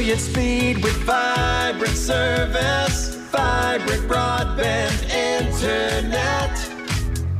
brilliant speed with vibrant service, vibrant broadband internet.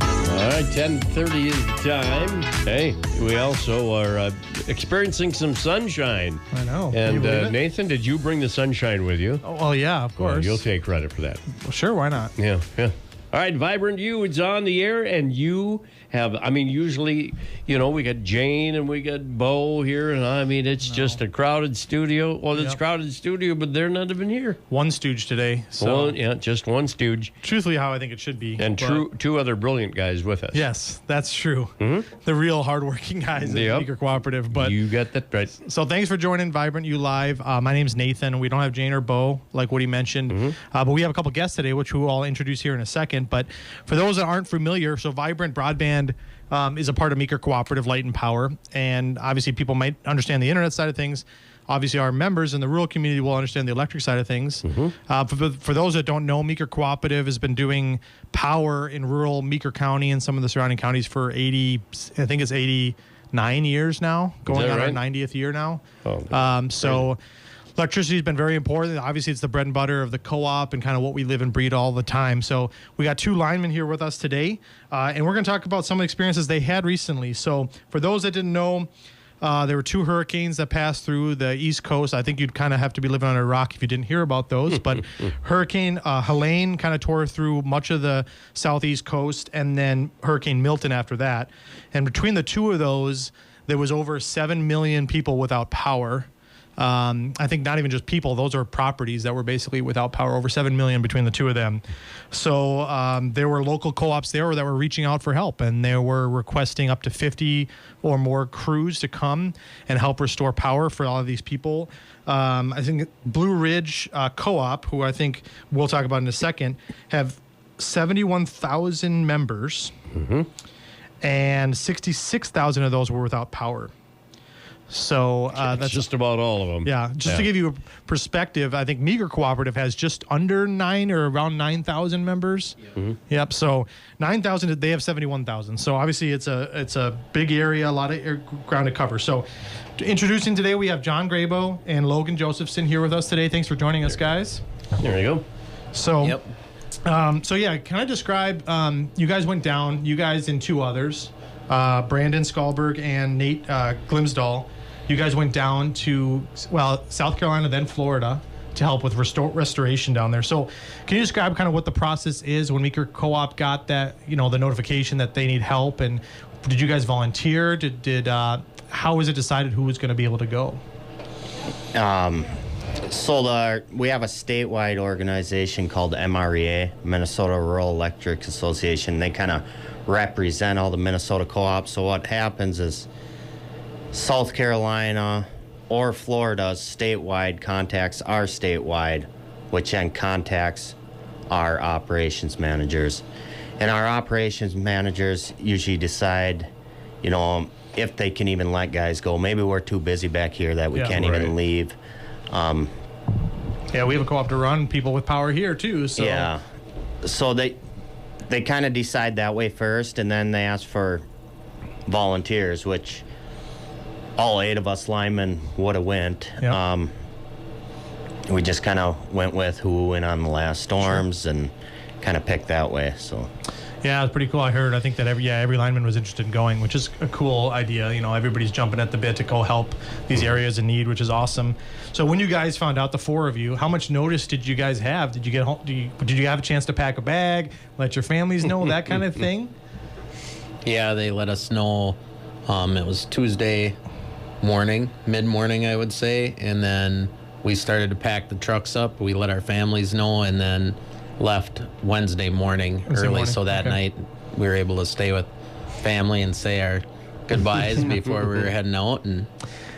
All right, 10:30 is the time. Hey, we also are experiencing some sunshine. I know. And Nathan, did you bring the sunshine with you? Oh, well, yeah, of course. Well, you'll take credit for that. Well, sure, why not? Yeah. All right, Vibrant You, it's on the air, and you have, usually, we got Jane and we got Bo here, and it's just a crowded studio. Well, it's crowded studio, but they're not even here. One stooge today. So just one stooge. Truthfully, how I think it should be. And two other brilliant guys with us. Yes, that's true. Mm-hmm. The real hardworking guys at the Meeker Cooperative. But you got that right. So thanks for joining Vibrant You Live. My name's Nathan. We don't have Jane or Bo, like what he mentioned. Mm-hmm. But we have a couple guests today, which we'll introduce here in a second. But for those that aren't familiar, so Vibrant Broadband is a part of Meeker Cooperative Light and Power. And obviously people might understand the internet side of things. Obviously our members in the rural community will understand the electric side of things. Mm-hmm. For those that don't know, Meeker Cooperative has been doing power in rural Meeker County and some of the surrounding counties for 89 years now, going on our 90th year now. So electricity has been very important. Obviously, it's the bread and butter of the co-op and kind of what we live and breathe all the time. So we got two linemen here with us today, and we're going to talk about some of the experiences they had recently. So for those that didn't know, there were two hurricanes that passed through the East Coast. I think you'd kind of have to be living on a rock if you didn't hear about those. But Hurricane Helene kind of tore through much of the southeast coast, and then Hurricane Milton after that. And between the two of those, there was over 7 million people without power. I think not even just people, those are properties that were basically without power, over 7 million between the two of them. So there were local co-ops there that were reaching out for help, and they were requesting up to 50 or more crews to come and help restore power for all of these people. I think Blue Ridge Co-op, who I think we'll talk about in a second, have 71,000 members, and 66,000 of those were without power. So that's just about all of them. Yeah, to give you a perspective, I think Meeker Cooperative has just under around 9,000 members. Yep. So 9,000, they have 71,000. So obviously it's a big area, a lot of ground to cover. So introducing today, we have John Grabow and Logan Josephson here with us today. Thanks for joining us, guys. There you go. So, can I describe? You guys went down. You guys and two others, Brandon Skalberg and Nate Glimsdal. You guys went down to, South Carolina, then Florida, to help with restoration down there. So can you describe kind of what the process is when Meeker Co-op got that, the notification that they need help? And did you guys volunteer? How was it decided who was going to be able to go? So we have a statewide organization called MREA, Minnesota Rural Electric Association. They kind of represent all the Minnesota co-ops. So what happens is South Carolina or Florida's statewide contacts our statewide, which then contacts our operations managers. And our operations managers usually decide, if they can even let guys go. Maybe we're too busy back here that we can't even leave. We have a co-op to run, people with power here too. So. Yeah. So they kind of decide that way first, and then they ask for volunteers, which all 8 of us linemen would have went. Yep. We just kind of went with who went on the last storms and kind of picked that way. So. Yeah, it's pretty cool. I think that every lineman was interested in going, which is a cool idea. Everybody's jumping at the bit to go help these areas in need, which is awesome. So when you guys found out, the 4 of you, how much notice did you guys have? Did you get home? Did you have a chance to pack a bag, let your families know, that kind of thing? Yeah, they let us know. It was Tuesday morning, mid-morning, I would say, and then we started to pack the trucks up. We let our families know, and then left Wednesday morning early, so that night we were able to stay with family and say our goodbyes before we were heading out. And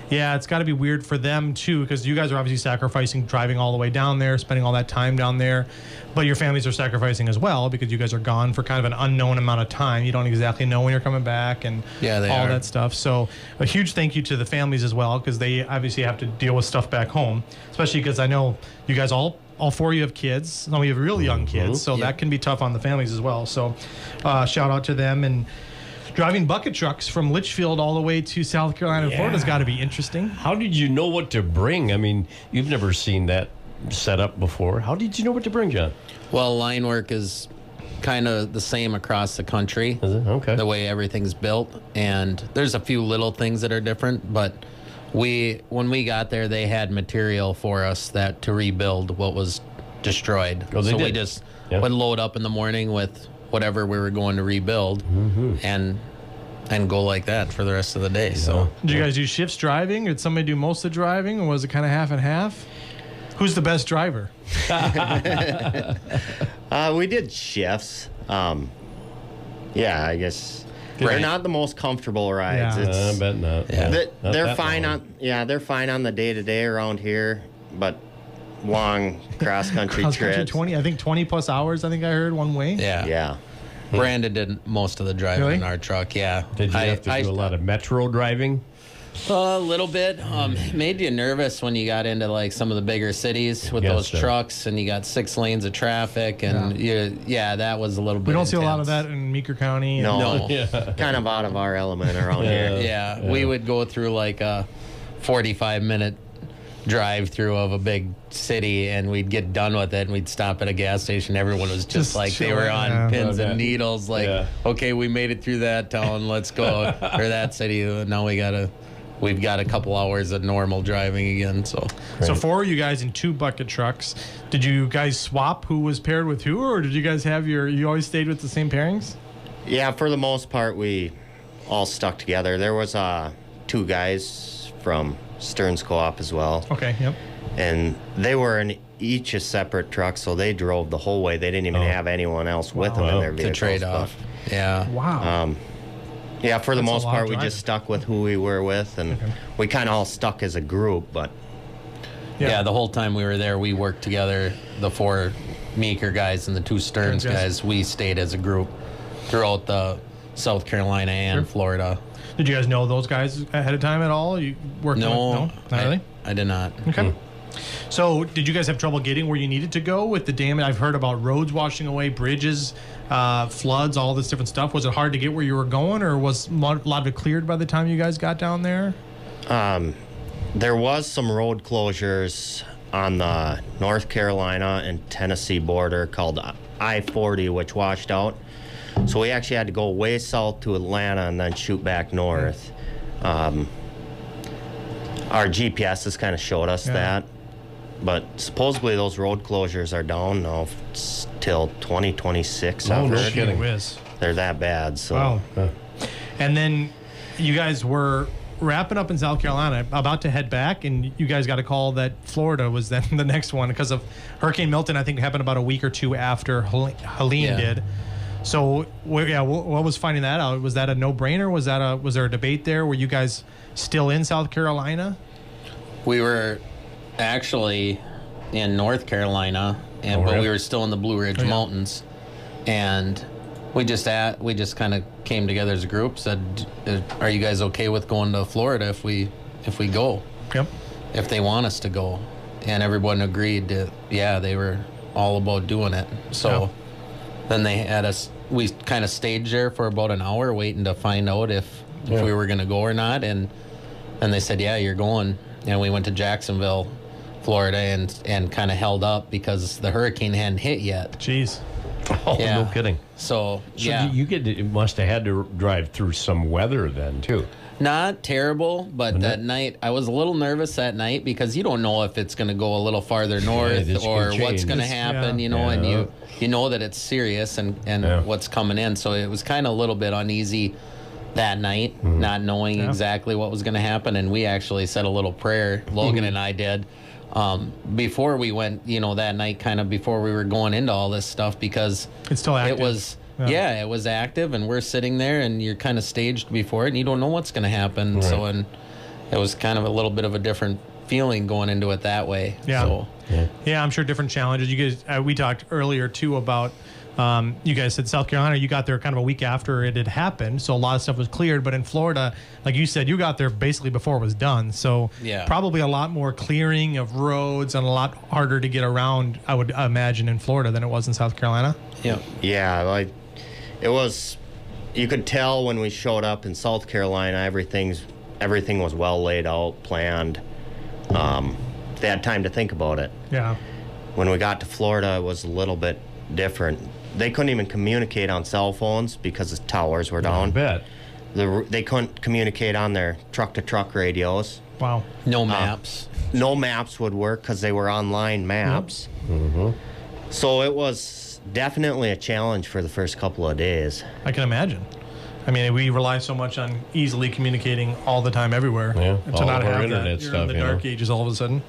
yeah, it's got to be weird for them too, because you guys are obviously sacrificing driving all the way down there, spending all that time down there, but your families are sacrificing as well because you guys are gone for kind of an unknown amount of time. You don't exactly know when you're coming back and all that stuff. So a huge thank you to the families as well, because they obviously have to deal with stuff back home, especially because I know you guys all 4 of you have kids. Some of you have really young kids, so that can be tough on the families as well. So shout out to them. And Driving bucket trucks from Litchfield all the way to South Carolina and Florida's got to be interesting. How did you know what to bring? I mean, you've never seen that set up before. How did you know what to bring, John? Well, line work is kind of the same across the country. Is it? Okay. The way everything's built, and there's a few little things that are different, but when we got there, they had material for us that to rebuild what was destroyed. Oh, they so did. we just would load up in the morning with whatever we were going to rebuild, and go like that for the rest of the day. So, did you guys do shifts driving? Did somebody do most of the driving, or was it kind of half and half? Who's the best driver? We did shifts. I guess they're not the most comfortable rides. Yeah. I bet not. Yeah. They're fine they're fine on the day-to-day around here, but long cross-country trips. 20, I think 20 plus hours, I think I heard one way. Yeah. Brandon did most of the driving Really? in our truck. Yeah. Did you have to do a lot of metro driving? A little bit. Made you nervous when you got into like some of the bigger cities with those trucks, and you got 6 lanes of traffic, and that was a little bit. We don't see a lot intense. of that in Meeker County. No. Kind of out of our element around here. Yeah, we would go through like a 45-minute drive through of a big city, and we'd get done with it, and we'd stop at a gas station. Everyone was just like they were on pins and needles. Like, okay, we made it through that town. Let's go or that city. Now we've got a couple hours of normal driving again. So 4 of you guys in 2 bucket trucks. Did you guys swap who was paired with who, or did you guys have you always stayed with the same pairings? Yeah, for the most part, we all stuck together. There was 2 guys from Stearns Co-op as well. Okay, yep. And they were in each a separate truck, so they drove the whole way. They didn't even have anyone else with them in their to vehicles. trade off. Yeah. Wow. Yeah, for the That's a most lot of part, we driving. just stuck with who we were with, and we kind of all stuck as a group, but... Yeah, the whole time we were there, we worked together. The 4 Meeker guys and the 2 Stearns guys, we stayed as a group throughout the South Carolina and Florida. Did you guys know those guys ahead of time at all? You worked No, with, not really? I did not. Okay. So, did you guys have trouble getting where you needed to go with the damage? I've heard about roads washing away, bridges, floods, all this different stuff. Was it hard to get where you were going, or was a lot of it cleared by the time you guys got down there? There was some road closures on the North Carolina and Tennessee border called I-40, which washed out. So we actually had to go way south to Atlanta and then shoot back north. Our GPS has kind of showed us that. But supposedly those road closures are down now till 2026. Oh, no I've heard. kidding. They're that bad. So. Wow. And then you guys were wrapping up in South Carolina, about to head back, and you guys got a call that Florida was then the next one because of Hurricane Milton. I think it happened about a week or 2 after Helene did. So, what was finding that out? Was that a no-brainer? Was there a debate there? Were you guys still in South Carolina? We were actually in North Carolina, but we were still in the Blue Ridge Mountains, and we just kind of came together as a group. Said, "Are you guys okay with going to Florida if we go? Yep. If they want us to go?" And everyone agreed to. Yeah, they were all about doing it. So then they had us. We kind of stayed there for about an hour waiting to find out if we were going to go or not, and they said, "Yeah, you're going." And we went to Jacksonville, Florida, and kind of held up because the hurricane hadn't hit yet. Jeez. Oh, no kidding. So you must have had to drive through some weather then too. Not terrible, but that night I was a little nervous that night because you don't know if it's going to go a little farther north or what's going to happen, and you know that it's serious and what's coming in. So it was kind of a little bit uneasy that night, not knowing exactly what was going to happen. And we actually said a little prayer, Logan and I did, before we went, that night, kind of before we were going into all this stuff, because it's still active. It was, it was active, and we're sitting there, and you're kind of staged before it, and you don't know what's going to happen. Right. So, and it was kind of a little bit of a different feeling going into it that way. Yeah. So, yeah, I'm sure different challenges. You guys, we talked earlier too about. You guys said South Carolina, you got there kind of a week after it had happened, so a lot of stuff was cleared. But in Florida, like you said, you got there basically before it was done. So probably a lot more clearing of roads and a lot harder to get around, I would imagine, in Florida than it was in South Carolina. Yeah, like it was you could tell when we showed up in South Carolina, everything was well laid out, planned. They had time to think about it. Yeah. When we got to Florida, it was a little bit different. They couldn't even communicate on cell phones because the towers were down. I bet. They couldn't communicate on their truck-to-truck radios. Wow. No maps. No maps would work because they were online maps. Yep. Mm-hmm. So it was definitely a challenge for the first couple of days. I can imagine. I mean, we rely so much on easily communicating all the time, everywhere. Yeah, And to all not of our have internet that, you're stuff, in the you dark know. ages all of a sudden.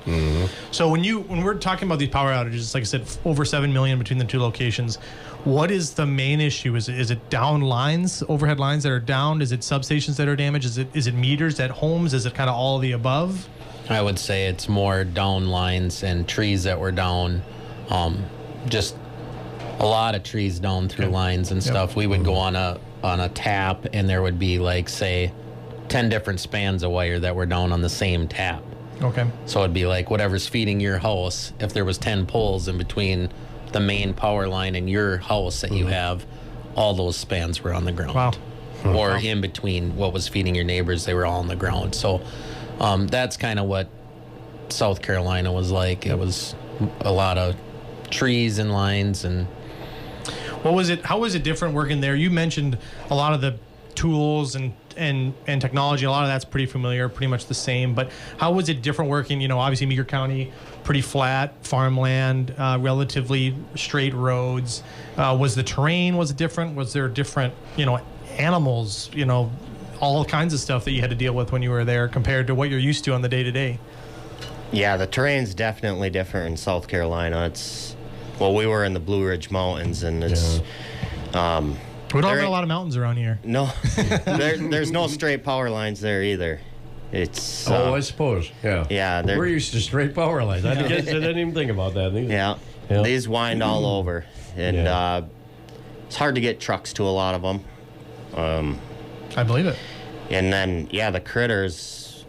So when we're talking about these power outages, like I said, over 7 million between the two locations. What is the main issue? Is it down lines, overhead lines that are down? Is it substations that are damaged? Is it meters at homes? Is it kind of all of the above? I would say it's more down lines and trees that were down. Just a lot of trees down through lines and stuff. We would go on a tap, and there would be, like, say, 10 different spans of wire that were down on the same tap. Okay. So it'd be like whatever's feeding your house. If there was 10 poles in between the main power line and your house that you have, all those spans were on the ground. Wow. Or in between what was feeding your neighbors, they were all on the ground. So that's kind of what South Carolina was like. It was a lot of trees and lines. And What was it? How was it different working there? You mentioned a lot of the tools and technology. A lot of that's pretty familiar, pretty much the same. But how was it different working? You know, obviously Meeker County, pretty flat farmland, relatively straight roads. Was the terrain different? Was there different, animals? All kinds of stuff that you had to deal with when you were there compared to what you're used to on the day to day. Yeah, the terrain's definitely different in South Carolina. We were in the Blue Ridge Mountains, and it's... We don't have a lot of mountains around here. No, there's no straight power lines there either. It's I suppose. Yeah. Yeah, we're used to straight power lines. I didn't even think about that. Yeah. These wind all over, and it's hard to get trucks to a lot of them. I believe it. And then the critters.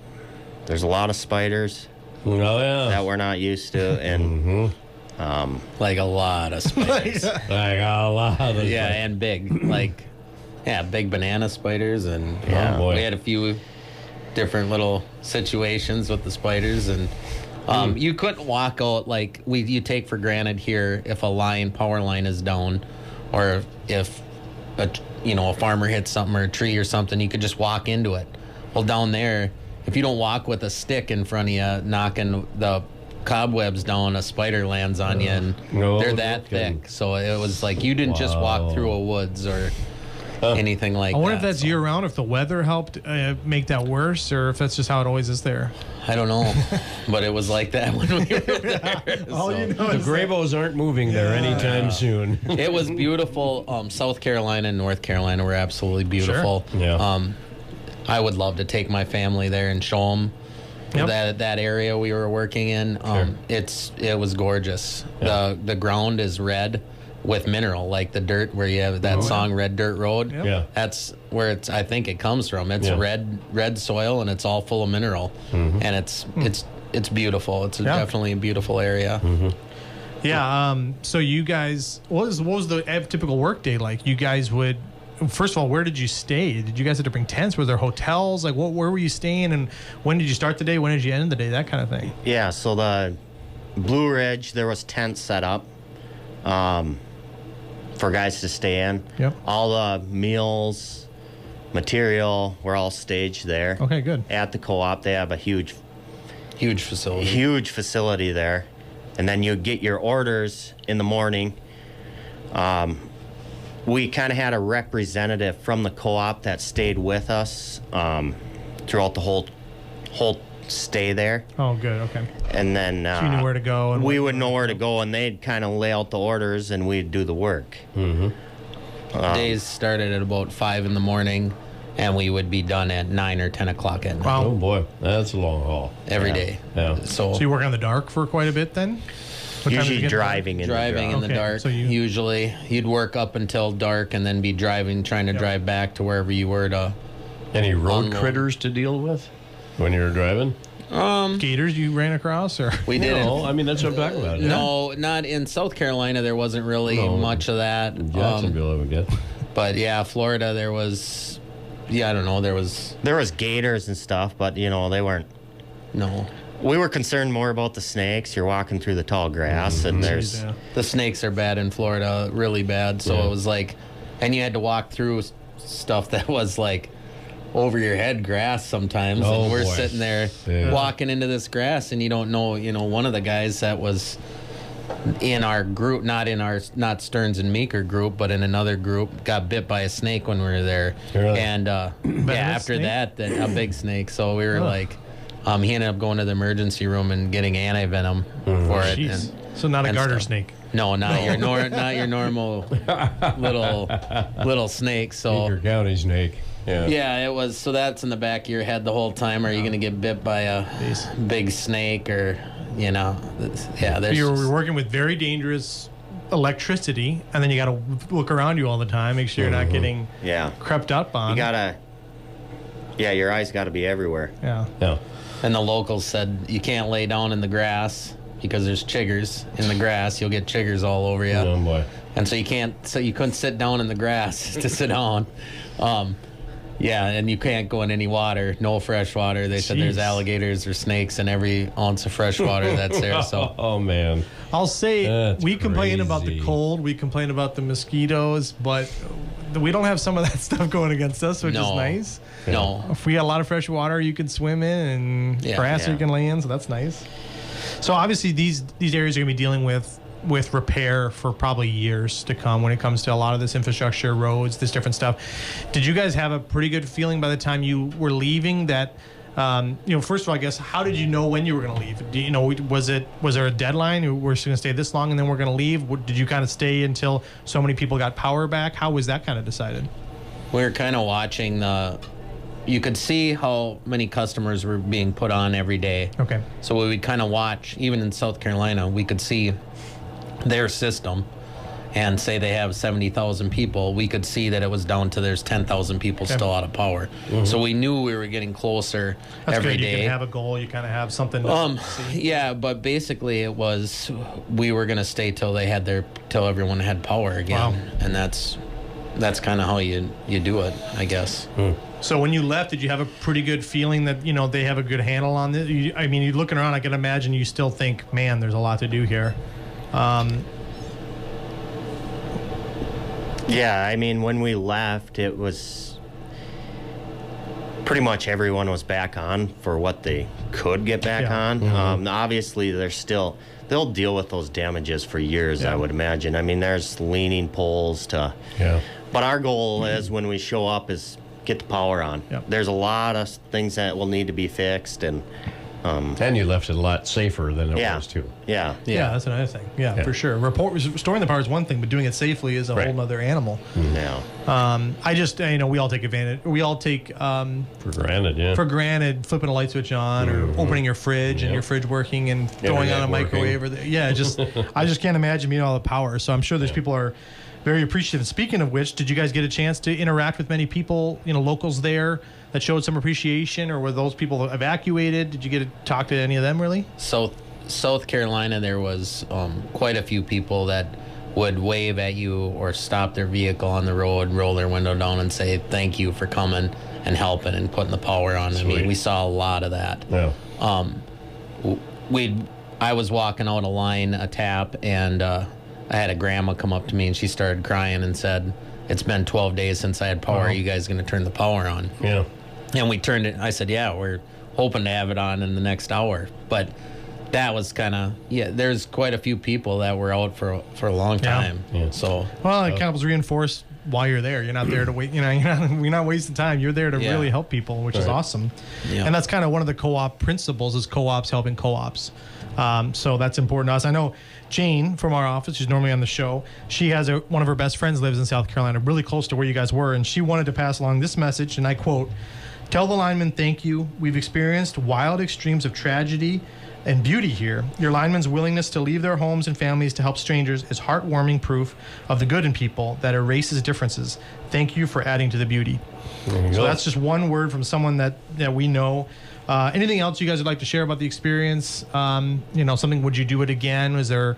There's a lot of spiders that we're not used to, and like a lot of spiders. And big, big banana spiders, and we had a few different little situations with the spiders, and you couldn't walk out like you take for granted here if a power line is down, or if a farmer hits something or a tree or something, you could just walk into it. Well, down there, if you don't walk with a stick in front of you knocking the cobwebs down, a spider lands on you, and they're that thick. So it was like you didn't just walk through a woods or anything like that. I wonder if that's year round, if the weather helped make that worse, or if that's just how it always is there. I don't know, but it was like that when we were there. The Grabows aren't moving there anytime soon. It was beautiful. South Carolina and North Carolina were absolutely beautiful. Sure. Yeah. I would love to take my family there and show them that area we were working in. It was gorgeous. The ground is red with mineral, like the dirt where you have that song Red Dirt Road. That's where I think it comes from. It's red soil, and it's all full of mineral, and it's beautiful. It's definitely a beautiful area. So you guys, what was the typical work day like? You guys would, first of all, where did you stay? Did you guys have to bring tents? Were there hotels? Like, where were you staying, and when did you start the day? When did you end the day? That kind of thing. Yeah, so the Blue Ridge, there was tents set up for guys to stay in. Yep. All the meals, material were all staged there. Okay, good. At the co-op, they have a huge facility there. And then you get your orders in the morning. We kind of had a representative from the co-op that stayed with us throughout the whole stay there. Oh, good. Okay. And then so you knew where to go. And we would know where to go, and they'd kind of lay out the orders, and we'd do the work. Days started at about 5 in the morning, and we would be done at 9 or 10 o'clock at night. Wow. Oh boy, that's a long haul. Every day. Yeah. So you work in the dark for quite a bit then? Usually driving in the dark. So usually you'd work up until dark and then be trying to drive back to wherever you were to. Any road critters to deal with when you were driving? Gators you ran across, or we didn't. No, I mean that's what I'm talking about. No, not in South Carolina. There wasn't really much of that. In Jacksonville, I would get. But yeah, Florida, there was, I don't know, there was gators and stuff, but they weren't. No. We were concerned more about the snakes. You're walking through the tall grass, and there's the snakes are bad in Florida, really bad. So it was like, and you had to walk through stuff that was like over your head grass sometimes. And we're sitting there walking into this grass, and you don't know. One of the guys that was in our group, not Stearns and Meeker group, but in another group, got bit by a snake when we were there. Really? And after snake? that, a big snake. So we were like. He ended up going to the emergency room and getting anti-venom for it. And, so not a garter snake. No, not your normal little snake. So Meeker County snake. Yeah, it was. So that's in the back of your head the whole time. Are you going to get bit by a big snake or You're working with very dangerous electricity, and then you got to look around you all the time, make sure you're not getting crept up on. You gotta. Yeah, your eyes got to be everywhere. Yeah. And the locals said you can't lay down in the grass because there's chiggers in the grass. You'll get chiggers all over you. Oh boy! And so you couldn't sit down in the grass to sit down. And you can't go in any water, no fresh water. They said there's alligators or snakes in every ounce of fresh water that's there. So oh man! I'll say that's we complain about the cold, we complain about the mosquitoes, but we don't have some of that stuff going against us, which is nice. No. If we got a lot of fresh water, you can swim in, and grass you can lay in, so that's nice. So obviously these areas are going to be dealing with repair for probably years to come when it comes to a lot of this infrastructure, roads, this different stuff. Did you guys have a pretty good feeling by the time you were leaving that, first of all, I guess, how did you know when you were going to leave? Was there a deadline? We're just going to stay this long and then we're going to leave? Did you kind of stay until so many people got power back? How was that kind of decided? We were kind of watching you could see how many customers were being put on every day. Okay. So we would kind of watch, even in South Carolina, we could see their system and say they have 70,000 people. We could see that it was down to there's 10,000 people still out of power. Mm-hmm. So we knew we were getting closer every day. You can have a goal. You kind of have something to see. Yeah, but basically it was we were going to stay till everyone had power again. Wow. And that's kind of how you do it, I guess. So when you left, did you have a pretty good feeling that, they have a good handle on this? You're looking around, I can imagine you still think, man, there's a lot to do here. When we left, it was pretty much everyone was back on for what they could get back on. Mm-hmm. Obviously, they'll deal with those damages for years, I would imagine. There's leaning poles to... Yeah. But our goal is when we show up is get the power on. Yep. There's a lot of things that will need to be fixed, and you left it a lot safer than it was too. Yeah, that's another thing. Yeah, for sure. Restoring the power is one thing, but doing it safely is a whole other animal. Yeah. I just we all take advantage. We all take for granted. Yeah. For granted, flipping a light switch on or opening your fridge and your fridge working and throwing on a microwave or I just can't imagine being all the power. So I'm sure there's people are very appreciative. Speaking of which, did you guys get a chance to interact with many people, locals there that showed some appreciation, or were those people evacuated? Did you get to talk to any of them really? South Carolina, there was quite a few people that would wave at you or stop their vehicle on the road, roll their window down and say thank you for coming and helping and putting the power on. Sweet. We saw a lot of that. Yeah. I was walking out a tap, and I had a grandma come up to me and she started crying and said, it's been 12 days since I had power. Are you guys going to turn the power on? Yeah. And we turned it. I said, yeah, we're hoping to have it on in the next hour. But that was kind of, there's quite a few people that were out for a long time. Yeah. So, well, it kind of was reinforced while you're there. You're not there to wait, you're not wasting time. You're there to really help people, which is awesome. Yeah. And that's kind of one of the co-op principles is co-ops helping co-ops. So that's important to us. I know Jane from our office, she's normally on the show. She has one of her best friends lives in South Carolina, really close to where you guys were, and she wanted to pass along this message, and I quote, "Tell the linemen thank you. We've experienced wild extremes of tragedy and beauty here. Your linemen's willingness to leave their homes and families to help strangers is heartwarming proof of the good in people that erases differences. Thank you for adding to the beauty." So that's just one word from someone that we know. Anything else you guys would like to share about the experience? Something, would you do it again? Was there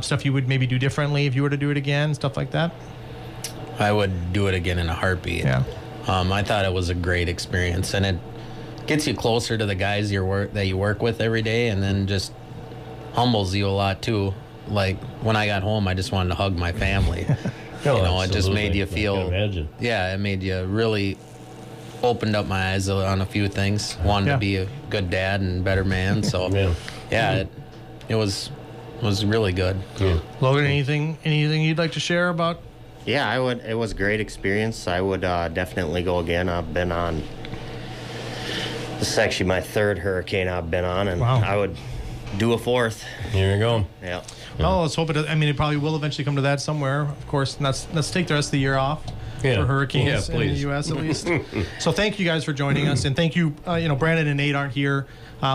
stuff you would maybe do differently if you were to do it again? Stuff like that? I would do it again in a heartbeat. Yeah. I thought it was a great experience, and it gets you closer to the guys that you work with every day, and then just humbles you a lot too. Like when I got home, I just wanted to hug my family. It just made you feel. I can imagine. Yeah, it made you really opened up my eyes on a few things. Wanted to be a good dad and better man. So it was really good. Yeah. Logan, anything you'd like to share about? Yeah, I would. It was a great experience. I would definitely go again. I've been on. This is actually my third hurricane I've been on, and I would do a fourth. Here you go. Yeah. Well, let's hope it. I mean, it probably will eventually come to that somewhere, of course. And let's take the rest of the year off for hurricanes in the U.S. at least. So thank you guys for joining us, and thank you. Brandon and Nate aren't here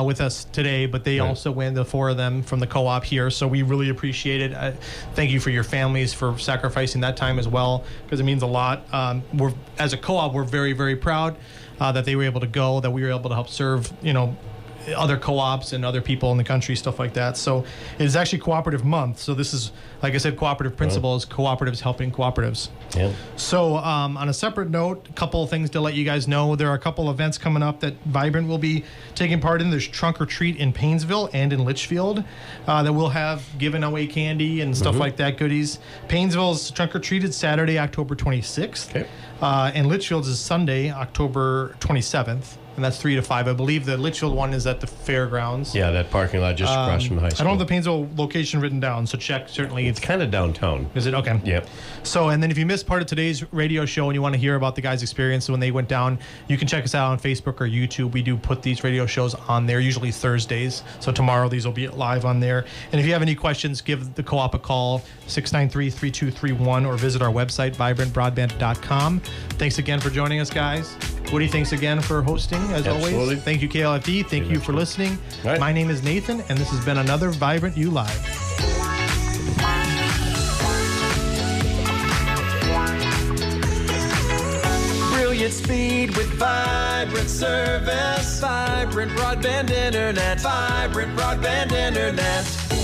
with us today, but they also win, the four of them from the co-op here. So we really appreciate it. Thank you for your families for sacrificing that time as well, because it means a lot. As a co-op, we're very, very proud that they were able to go, that we were able to help serve, other co-ops and other people in the country, stuff like that. So it is actually Cooperative Month. So this is, like I said, cooperative principles, cooperatives helping cooperatives. Yeah. So on a separate note, a couple of things to let you guys know. There are a couple events coming up that Vibrant will be taking part in. There's Trunk or Treat in Painesville and in Litchfield that we'll have giving away candy and stuff like that, goodies. Painesville's Trunk or Treat is Saturday, October 26th. Okay. And Litchfield's is Sunday, October 27th. And that's 3 to 5. I believe the Litchfield one is at the fairgrounds. Yeah, that parking lot just across from the high school. I don't have the Painesville location written down, so check. Certainly, It's kind of downtown. Is it? Okay. Yep. So, and then if you missed part of today's radio show and you want to hear about the guys' experience when they went down, you can check us out on Facebook or YouTube. We do put these radio shows on there, usually Thursdays. So tomorrow these will be live on there. And if you have any questions, give the co-op a call, 693-3231, or visit our website, vibrantbroadband.com. Thanks again for joining us, guys. Woody, thanks again for hosting, as Absolutely. always. Thank you, KLFD. Thank you for listening. Right. My name is Nathan, and this has been another Vibrant U Live. Brilliant speed with vibrant service. Vibrant broadband internet. Vibrant broadband internet.